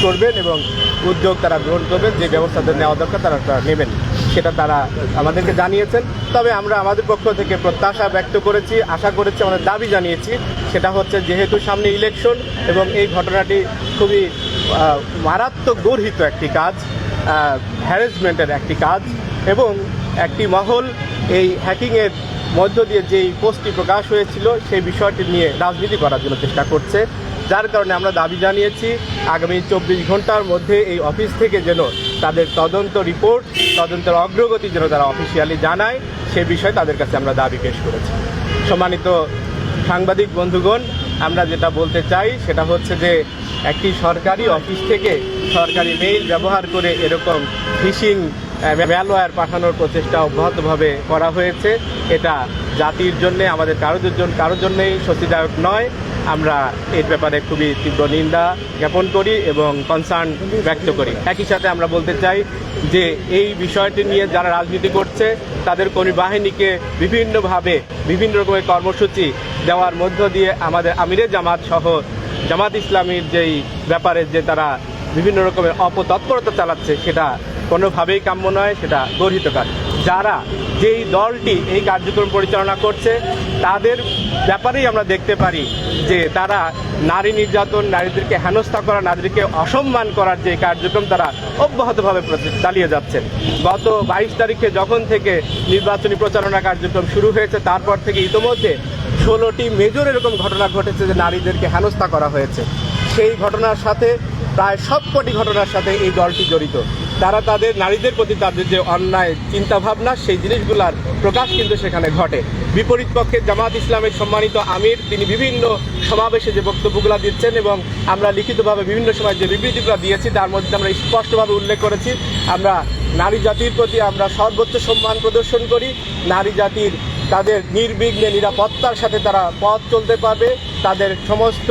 করবেন এবং উদ্যোগ তারা গ্রহণ করবেন, যে ব্যবস্থা নেওয়া দরকার তারা নেবেন, সেটা তারা আমাদেরকে জানিয়েছেন। তবে আমরা আমাদের পক্ষ থেকে প্রত্যাশা ব্যক্ত করেছি, আশা করেছি, আমাদের দাবি জানিয়েছি, সেটা হচ্ছে যেহেতু সামনে ইলেকশন এবং এই ঘটনাটি খুবই মারাত্মক গর্হিত একটি কাজ, হ্যারাসমেন্টের একটি কাজ, এবং একটি মহল এই হ্যাকিংয়ের মধ্য দিয়ে যেই পোস্টটি প্রকাশ হয়েছিল সেই বিষয়টি নিয়ে রাজনীতি করার জন্য চেষ্টা করছে। যার কারণে আমরা দাবি জানিয়েছি আগামী 24 ঘন্টার মধ্যে এই অফিস থেকে যেন তাদের তদন্ত রিপোর্ট, তদন্তের অগ্রগতি যেন তারা অফিসিয়ালি জানায়, সে বিষয়ে তাদের কাছে আমরা দাবি পেশ করেছি। সম্মানিত সাংবাদিক বন্ধুগণ, আমরা যেটা বলতে চাই সেটা হচ্ছে যে একটি সরকারি অফিস থেকে সরকারি মেইল ব্যবহার করে এরকম ফিশিং ম্যালওয়্যার পাঠানোর প্রচেষ্টা অব্যাহতভাবে করা হয়েছে। এটা জাতির জন্যে, আমাদের কারোর জন্যই স্বস্তিদায়ক নয়। আমরা এর ব্যাপারে খুবই তীব্র নিন্দা জ্ঞাপন করি এবং কনসার্ন ব্যক্ত করি। একই সাথে আমরা বলতে চাই যে এই বিষয়টি নিয়ে যারা রাজনীতি করছে তাদের কর্মী বাহিনীকে বিভিন্নভাবে বিভিন্ন রকমের কর্মসূচি দেওয়ার মধ্য দিয়ে আমাদের আমিরে জামাত সহ জামাত ইসলামীর যেই ব্যাপারে যে তারা বিভিন্ন রকমের অপতৎপরতা চালাচ্ছে সেটা কোনোভাবেই কাম্য নয়, সেটা গর্হিত কাজ। যারা যেই দলটি এই কার্যক্রম পরিচালনা করছে তাদের ব্যাপারেই আমরা দেখতে পারি যে তারা নারী নির্যাতন, নারীদেরকে হেনস্থা করা, নারীদেরকে অসম্মান করার যে কার্যক্রম তারা অব্যাহতভাবে চালিয়ে যাচ্ছেন। গত 22 তারিখে যখন থেকে নির্বাচনী প্রচারণা কার্যক্রম শুরু হয়েছে তারপর থেকে ইতোমধ্যে 16টি মেজর এরকম ঘটনা ঘটেছে যে নারীদেরকে হেনস্থা করা হয়েছে। সেই ঘটনার সাথে প্রায় সবকটি ঘটনার সাথে এই দলটি জড়িত। তারা তাদের নারীদের প্রতি তাদের যে অন্যায় চিন্তাভাবনা সেই জিনিসগুলার প্রকাশ কিন্তু সেখানে ঘটে। বিপরীত পক্ষে জামাত ইসলামের সম্মানিত আমির তিনি বিভিন্ন সমাবেশে যে বক্তব্যগুলো দিচ্ছেন এবং আমরা লিখিতভাবে বিভিন্ন সময় যে বিবৃতিগুলো দিয়েছি তার মধ্যে আমরা স্পষ্টভাবে উল্লেখ করেছি আমরা নারী জাতির প্রতি আমরা সর্বোচ্চ সম্মান প্রদর্শন করি। নারী জাতির তাদের নির্বিঘ্নে নিরাপত্তার সাথে তারা পথ চলতে পারবে, তাদের সমস্ত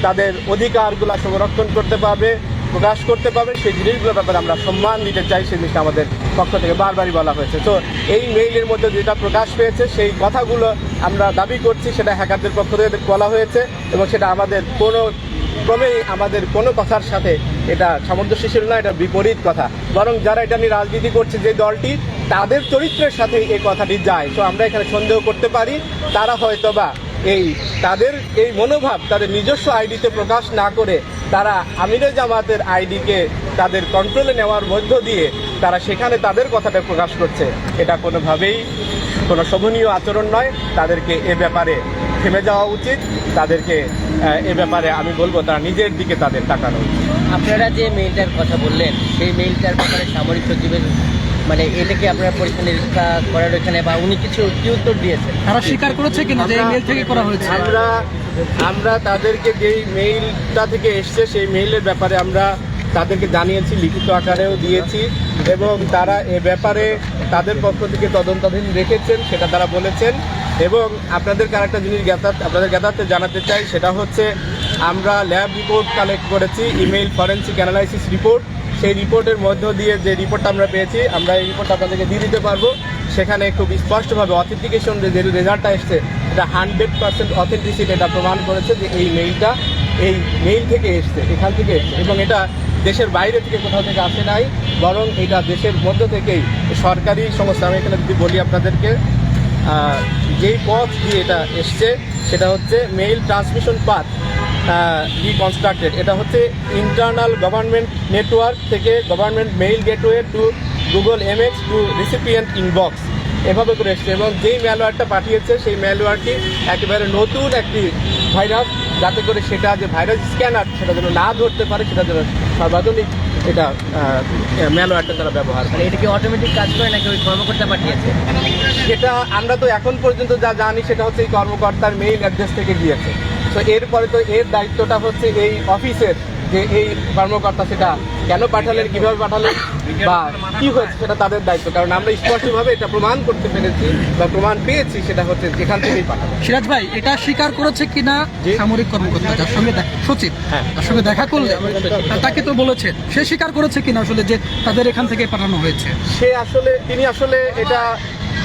তাদের অধিকারগুলো সংরক্ষণ করতে পারবে, প্রকাশ করতে পারবে, সেই জিনিসগুলোর ব্যাপারে আমরা সম্মান দিতে চাই। সেই জিনিসটা আমাদের পক্ষ থেকে বারবারই বলা হয়েছে। তো এই মেইলের মধ্যে যেটা প্রকাশ পেয়েছে সেই কথাগুলো আমরা দাবি করছি সেটা হ্যাকারদের পক্ষ থেকে বলা হয়েছে এবং সেটা আমাদের কোনো ক্রমেই আমাদের কোনো কথার সাথে এটা সামঞ্জস্যশীল না, এটা বিপরীত কথা। বরং যারা এটা নিয়ে রাজনীতি করছে যে দলটি, তাদের চরিত্রের সাথে এই কথাটি যায়। তো আমরা এখানে সন্দেহ করতে পারি তারা হয়তোবা তাদের এই মনোভাব তাদের নিজস্ব আইডিতে প্রকাশ না করে তারা আমিরে জামাতের আইডিকে তাদের কন্ট্রোলে নেওয়ার মধ্য দিয়ে তারা সেখানে তাদের কথাটা প্রকাশ করছে। এটা কোনোভাবেই কোনো শোভনীয় আচরণ নয়। তাদেরকে এ ব্যাপারে থেমে যাওয়া উচিত। তাদেরকে এ ব্যাপারে আমি বলবো তারা নিজের দিকে তাদের তাকানো উচিত। আপনারা যে মেইলটার কথা বললেন সেই মেইলটার ব্যাপারে সামরিক সচিবের মানে এটাকে আপনারা পরীক্ষা নিরীক্ষা করার ওইখানে বা উনি কি উত্তর দিয়েছেন? তারা স্বীকার করেছে কিনা যে মেইল থেকে করা হয়েছে? আমরা তাদেরকে যেই মেইলটা থেকে এসছে সেই মেইলের ব্যাপারে আমরা তাদেরকে জানিয়েছি, লিখিত আকারেও দিয়েছি এবং তারা এ ব্যাপারে তাদের পক্ষ থেকে তদন্তাধীন রেখেছেন সেটা তারা বলেছেন। এবং আপনাদেরকে আরেকটা জিনিস আপনাদের জ্ঞাতার্থে জানাতে চাই, সেটা হচ্ছে আমরা ল্যাব রিপোর্ট কালেক্ট করেছি, ইমেইল ফরেন্সিক অ্যানালাইসিস রিপোর্ট। সেই রিপোর্টের মধ্য দিয়ে যে রিপোর্টটা আমরা পেয়েছি আমরা এই রিপোর্টটা আপনাদেরকে দিয়ে দিতে পারবো। সেখানে খুব স্পষ্টভাবে অথেন্টিকেশন যে রেজাল্টটা এসছে এটা 100% অথেন্টিসিটি এটা প্রমাণ করেছে যে এই মেইলটা এই মেইল থেকে এসছে, এখান থেকে এসছে এবং এটা দেশের বাইরে থেকে কোথাও থেকে আসে নাই, বরং এটা দেশের মধ্য থেকেই সরকারি সংস্থা। আমি এখানে যদি বলি আপনাদেরকে যেই পথ দিয়ে এটা এসছে সেটা হচ্ছে মেইল ট্রান্সমিশন পাথ রিকনস্ট্রাক্টেড। এটা হচ্ছে ইন্টারনাল গভর্নমেন্ট নেটওয়ার্ক থেকে government mail gateway to Google MX to recipient inbox, এভাবে করে এসছে। এবং যেই ম্যালওয়্যারটা পাঠিয়েছে সেই ম্যালওয়্যারটি একেবারে নতুন একটি ভাইরাস, যাতে করে সেটা যে ভাইরাস স্ক্যানার সেটা যেন না ধরতে পারে, সেটা যেন সর্বাধুনিক এটা ম্যালওয়্যারটা তারা ব্যবহার করে। মানে এটা কি অটোমেটিক কাজ করে নাকি ওই কর্মকর্তা পাঠিয়েছে? সেটা আমরা তো এখন পর্যন্ত যা জানি সেটা হচ্ছে এই কর্মকর্তার মেইল অ্যাড্রেস থেকে গিয়েছে। তো এরপরে তো এর দায়িত্বটা হচ্ছে এই অফিসের, যে এই কর্মকর্তা সেটা কেন পাঠালেন, কিভাবে পাঠালেন বা কি হয়েছে সেটা তাদের দায়িত্ব। কারণ আমরা স্পষ্টভাবে এটা প্রমাণ করতে পেরেছি বা প্রমাণ পেয়েছি সেটা হচ্ছে যেখান থেকেই পাঠানো। সিরাজ ভাই, এটা স্বীকার করেছে কিনা সামরিক কর্মকর্তা যার সঙ্গে সচিব তার সঙ্গে দেখা করলে তাকে তো বলেছেন, সে স্বীকার করেছে কিনা আসলে যে তাদের এখান থেকে পাঠানো হয়েছে? তিনি আসলে এটা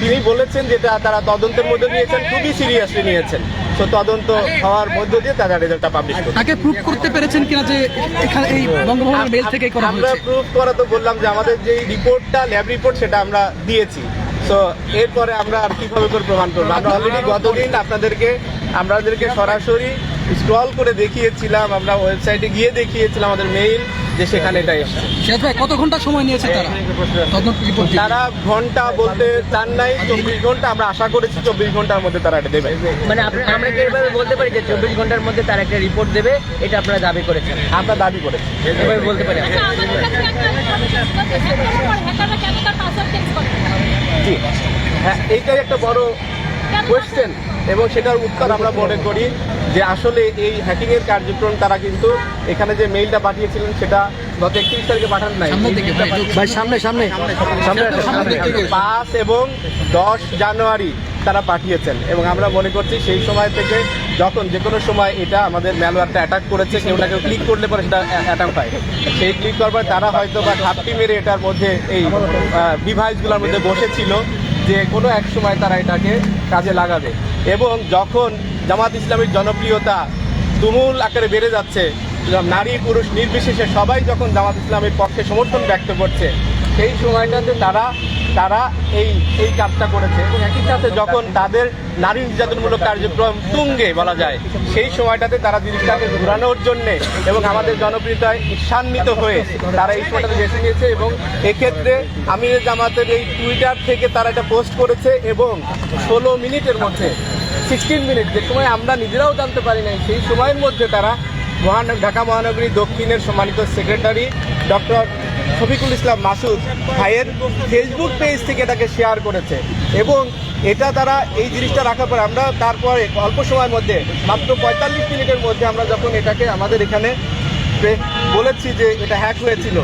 তিনি বলেছেন যেটা তারা তদন্তের মধ্যে নিয়েছেন, খুবই সিরিয়াসলি নিয়েছেন। তো তদন্ত হওয়ার মধ্য দিয়ে তারা রেজাল্টটা পাবলিশ করবে। তাকে প্রুফ করতে পেরেছেন কিনা যে এখানে এই বঙ্গভবনের মেল থেকে করা আমরা হয়েছে? প্রুফ করা তো বললাম যে আমাদের যে রিপোর্টটা ল্যাব রিপোর্ট সেটা আমরা দিয়েছি। তো এরপরে আমরা আর কিভাবে করে প্রমাণ করবো? আমরা অলরেডি গতদিন আপনাদেরকে সরাসরি স্ক্রল করে দেখিয়েছিলাম, আমরা ওয়েবসাইটে গিয়ে দেখিয়েছিলাম আমাদের মেইল যে সেখানে এটা এসছে। সিরাজ ভাই কত ঘন্টা সময় নিয়েছে তারা তদন্ত রিপোর্ট দিতে? তারা ঘন্টা বলতে চান নাই, 24 ঘন্টা। আমরা আশা করেছি 24 ঘন্টার মধ্যে তারা এটা দেবে। মানে আমরা কি এভাবে বলতে পারি যে 24 ঘন্টার মধ্যে তারা একটা রিপোর্ট দেবে, এটা আপনারা দাবি করেছেন? আমরা দাবি করেছি। এভাবে বলতে পারি আচ্ছা, আমাদের কাছে একটা হ্যাকাররা কেন তার পাসওয়ার্ড চেঞ্জ করে? জি হ্যাঁ, এইটাই একটা বড় কোয়েশ্চেন এবং সেটার উত্তর আমরা মনে করি যে আসলে এই হ্যাকিং এর কার্যক্রম তারা কিন্তু এখানে যে মেইলটা পাঠিয়েছিলেন সেটা গত 31 তারিখে পাঠান নাই। সামনে থেকে ভাই, ভাই সামনে 5 এবং 10 জানুয়ারি তারা পাঠিয়েছেন এবং আমরা মনে করছি সেই সময় থেকে যখন যে কোনো সময় এটা আমাদের ম্যালওয়্যারটা অ্যাটাক করেছে, কেউ না কেউ ক্লিক করলে পরে সেটা অ্যাটাক পায়। সেই ক্লিক করার পর তারা হয়তো বা ঘাপটি মেরে এটার মধ্যে এই ডিভাইসগুলোর মধ্যে বসেছিল যে কোনো এক সময় তারা এটাকে কাজে লাগাবে। এবং যখন জামাত ইসলামের জনপ্রিয়তা তুমুল আকারে বেড়ে যাচ্ছে, নারী পুরুষ নির্বিশেষে সবাই যখন জামাত ইসলামের পক্ষে সমর্থন ব্যক্ত করছে, সেই সময়টাতে তারা এই কাজটা করেছে। এবং একই সাথে যখন তাদের নারী নির্যাতনমূলক কার্যক্রম তুঙ্গে বলা যায়, সেই সময়টাতে তারা জিনিসটাকে ঘুরানোর জন্যে এবং আমাদের জনপ্রিয়তায় ঈর্ষান্বিত হয়ে তারা এই সময়টাতে বেছে নিয়েছে। এবং এক্ষেত্রে আমির জামাতের এই টুইটার থেকে তারা এটা পোস্ট করেছে এবং 16 মিনিটের মধ্যে 16 মিনিট, যে সময় আমরা নিজেরাও জানতে পারি নাই, সেই সময়ের মধ্যে তারা ঢাকা মহানগরী দক্ষিণের সম্মানিত সেক্রেটারি ডক্টর শফিকুল ইসলাম মাসুদ ভাইয়ের ফেসবুক পেজ থেকে এটাকে শেয়ার করেছে। এবং এটা তারা এই জিনিসটা রাখার পর আমরা তারপরে অল্প সময়ের মধ্যে মাত্র 45 মিনিটের মধ্যে আমরা যখন এটাকে আমাদের এখানে বলেছি যে এটা হ্যাক হয়েছিল,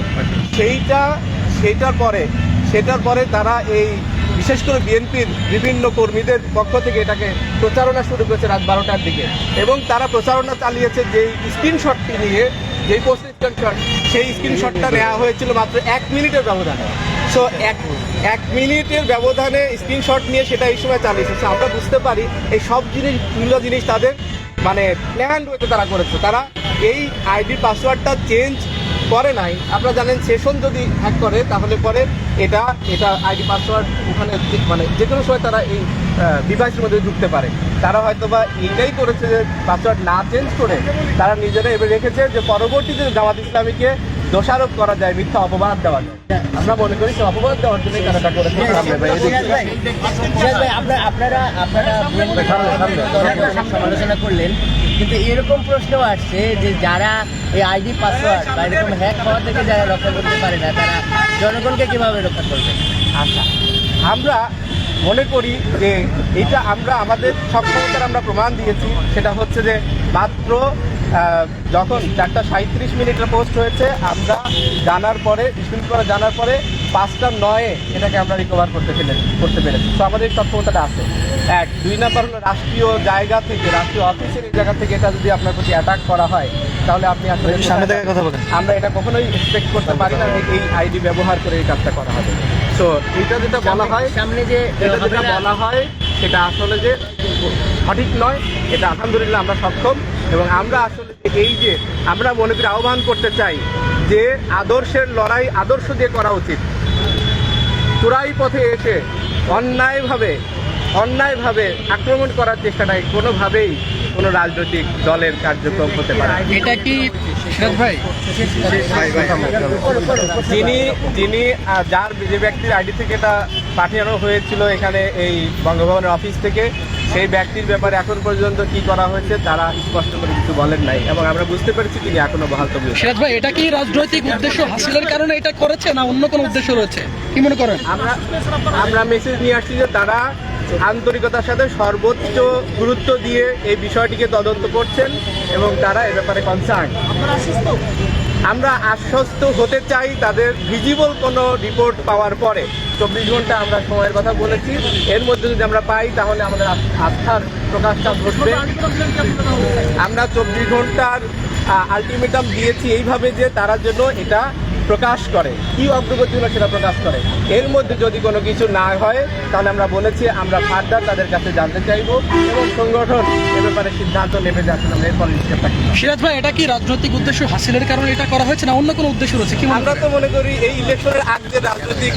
সেটার পরে তারা এই বিশেষ করে বিএনপির বিভিন্ন কর্মীদের পক্ষ থেকে এটাকে প্রচারণা শুরু করেছে রাত 12টার দিকে। এবং তারা প্রচারণা চালিয়েছে যেই স্ক্রিনশটটি নিয়ে, যেই পোস্ট স্ক্রিনশট, সেই স্ক্রিনশটটা নেওয়া হয়েছিল মাত্র 1 মিনিটের ব্যবধানে। সো এক মিনিটের ব্যবধানে স্ক্রিনশট নিয়ে সেটা এই সময় চালিয়েছে। So আমরা বুঝতে পারি এই সব জিনিস তাদের মানে প্ল্যান ওয়েতে তারা করেছে। তারা এই আইডি পাসওয়ার্ডটা চেঞ্জ করে নাই। আপনারা জানেন সেশন যদি হ্যাক করে তাহলে পরে এটা আইডি পাসওয়ার্ড ওখানে মানে যে কোনো সময় তারা এই ডিভাইসের মধ্যে ঢুকতে পারে। তারা হয়তো বা এইটাই করেছে যে পাসওয়ার্ড না চেঞ্জ করে তারা নিজেরা এবার রেখেছে যে পরবর্তীতে জামাত ইসলামীকে দোষারোপ করা যায়, মিথ্যা অপবাদ দেওয়া যায়। আমরা মনে করি যে অপবাদ দেওয়ার জন্যই তারা এটা করেছে। আপনারা সমালোচনা করলেন, কিন্তু এরকম প্রশ্ন আসছে যে যারা এই আইডি পাসওয়ার্ড বা এরকম হ্যাক হওয়া থেকে যারা রক্ষা করতে পারে না, তারা জনগণকে কিভাবে রক্ষা করবে? আচ্ছা, আমরা মনে করি যে এটা আমরা আমাদের সক্ষমতার আমরা প্রমাণ দিয়েছি। সেটা হচ্ছে যে মাত্র যখন 4:37 মিনিটের পোস্ট হয়েছে, আমরা জানার পরে 20 মিনিট পরে জানার পরে 5:09 এটাকে আমরা রিকভার করতে পেরেছি। তো আমাদের সক্ষমতাটা আছে। 1, 2 নাম্বার হলো রাষ্ট্রীয় জায়গা থেকে, রাষ্ট্রীয় অফিসের এই জায়গা থেকে এটা যদি আপনার প্রতি অ্যাটাক করা হয় তাহলে আপনি আসলে সামনে থেকে কথা বলেন। আমরা এটা কখনোই এক্সপেক্ট করতে পারি না এই আইডি ব্যবহার করে এই কাজটা করা হবে। তো এটা যেটা বলা হয় সামনে যে এটা যেটা বলা হয় সেটা আসলে যে সঠিক নয়। এটা আলহামদুলিল্লাহ আমরা সক্ষম এবং আমরা আসলে এই যে আমরা মনে করি আহ্বান করতে চাই যে আদর্শের লড়াই আদর্শ দিয়ে করা উচিত। চূড়াই পথে এসে অন্যায়ভাবে আক্রমণ করার চেষ্টাটাই কোনোভাবেই কোনো রাজনৈতিক দলের কার্যক্রম হতে পারে। এটা কি সিরাজ ভাই যে ব্যক্তির আইডি থেকে এটা পাঠানো হয়েছিল এখানে এই বঙ্গভবনের অফিস থেকে, সেই ব্যক্তির ব্যাপারে এখন পর্যন্ত কি করা হয়েছে তারা স্পষ্ট করে কিছু বলেন নাই এবং আমরা বুঝতে পেরেছি তিনি এখনো বহাল তবিয়ত। সিরাজ ভাই, এটা কি রাজনৈতিক উদ্দেশ্য হাসিলের কারণে এটা করেছে না অন্য কোনো উদ্দেশ্য রয়েছে, কি মনে করেন? আমরা মেসেজ নিয়ে আসছি যে তারা আন্তরিকতার সাথে সর্বোচ্চ গুরুত্ব দিয়ে এই বিষয়টিকে তদন্ত করছেন এবং তারা এ ব্যাপারে কনসার্ন। আমরা আশ্বস্ত হতে চাই তাদের ভিজিবল কোনো রিপোর্ট পাওয়ার পরে। 24 ঘন্টা আমরা সময়ের কথা বলেছি, এর মধ্যে যদি আমরা পাই তাহলে আমাদের আস্থার প্রকাশটা ঘটবে। আমরা 24 ঘন্টার আলটিমেটাম দিয়েছি এইভাবে যে তারা যেন এটা প্রকাশ করে, কি অগ্রগতি হলো সেটা প্রকাশ করে। এর মধ্যে যদি কোনো কিছু না হয় তাহলে আমরা বলেছি আমরা ফার্দার তাদের কাছে জানতে চাইবো এবং সংগঠন এ ব্যাপারে সিদ্ধান্ত নেবে যে আসলে আমরা এরপর স্টেপটা কি। সিরাজ ভাই, এটা কি রাজনৈতিক উদ্দেশ্য হাসিলের কারণে এটা করা হয়েছে না অন্য কোনো উদ্দেশ্য রয়েছে কি মনে আমরা করেন? তো মনে করি এই ইলেকশনের আগে রাজনৈতিক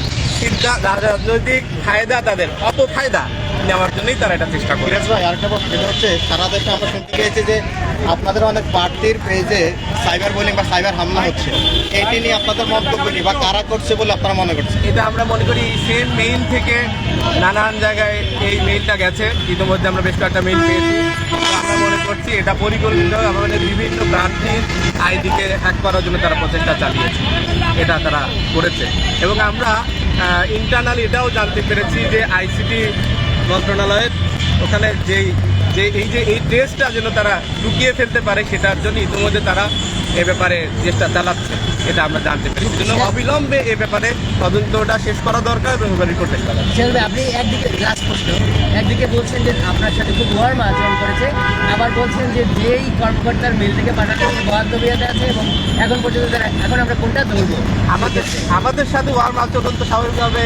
ফায়দা, তাদের অপফায়দা নেওয়ার জন্যই তারা এটা চেষ্টা করে। সিরাজ ভাই, আরেকটা প্রশ্ন, এটা হচ্ছে সারা দেশে আমরা শুনতে পেয়েছি যে আপনাদের অনেক প্রার্থীর পেজে সাইবার বুলিং বা সাইবার হামলা হচ্ছে, এটি নিয়ে আপনাদের মন্তব্য কি বা কারা করছে বলে আপনারা মনে করছেন? এটা আমরা মনে করি সেম মেইল থেকে নানান জায়গায় এই মেইলটা গেছে, ইতিমধ্যে আমরা বেশ কয়েকটা মেইল পেয়েছি। তো আমরা মনে করছি এটা পরিকল্পিত, আমাদের বিভিন্ন প্রার্থীর আইডিকে হ্যাক করার জন্য তারা প্রচেষ্টা চালিয়েছে, এটা তারা করেছে। এবং আমরা ইন্টারনাল এটাও জানতে পেরেছি যে আইসিটি মন্ত্রণালয়ের ওখানে এই ট্রেসটা যেন তারা লুকিয়ে ফেলতে পারে সেটার জন্য ইতিমধ্যে তারা এ ব্যাপারে চেষ্টা চালাচ্ছে, এটা আমরা জানতে পেরেছি। জন্য অবিলম্বে এ ব্যাপারে তদন্তটা শেষ করা দরকার এবং রিপোর্ট শেষ করা দরকার। সিরাজ ভাই, আপনি একদিকে লাস্ট প্রশ্ন, একদিকে বলছেন যে আপনার সাথে খুব ওয়ার্ম আচরণ করেছে, আবার বলছেন যে যেই কর্মকর্তার মেল থেকে পাঠাতে বরাদ্দ বিয়াতে আছে এবং এখন পর্যন্ত এখন আমরা কোনটা ধরবো? আমাদের সাথে ওয়ার্ম আচরণ তো স্বাভাবিকভাবে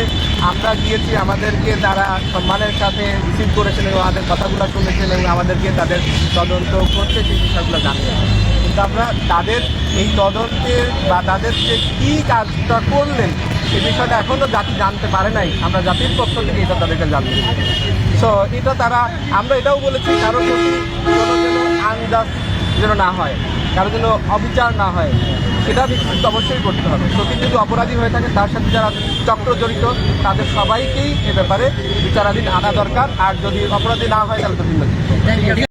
আমরা গিয়েছি, আমাদেরকে তারা সম্মানের সাথে রিসিভ করেছেন এবং আমাদের কথাগুলো শুনেছেন এবং আমাদেরকে তাদের তদন্ত করতে সেই বিষয়গুলো জানিয়েছে। কিন্তু আমরা তাদের এই তদন্তের বা তাদের যে কী কাজটা করলেন সেই বিষয়টা এখনও জাতি জানতে পারে নাই, আমরা জাতির পক্ষ থেকে এটা তাদেরকে জানতে সো এটা আমরা এটাও বলেছি কারোর প্রতি কোনো যেন আনজাস্ট যেন না হয়, কারো যেন অবিচার না হয়, সেটা নিশ্চিত অবশ্যই করতে হবে। সত্যি যদি অপরাধী হয়ে থাকে তার সাথে যারা চক্র জড়িত তাদের সবাইকেই এ ব্যাপারে বিচারাধীন আনা দরকার, আর যদি অপরাধী না হয় তাহলে তো ভিন্ন। Thank you.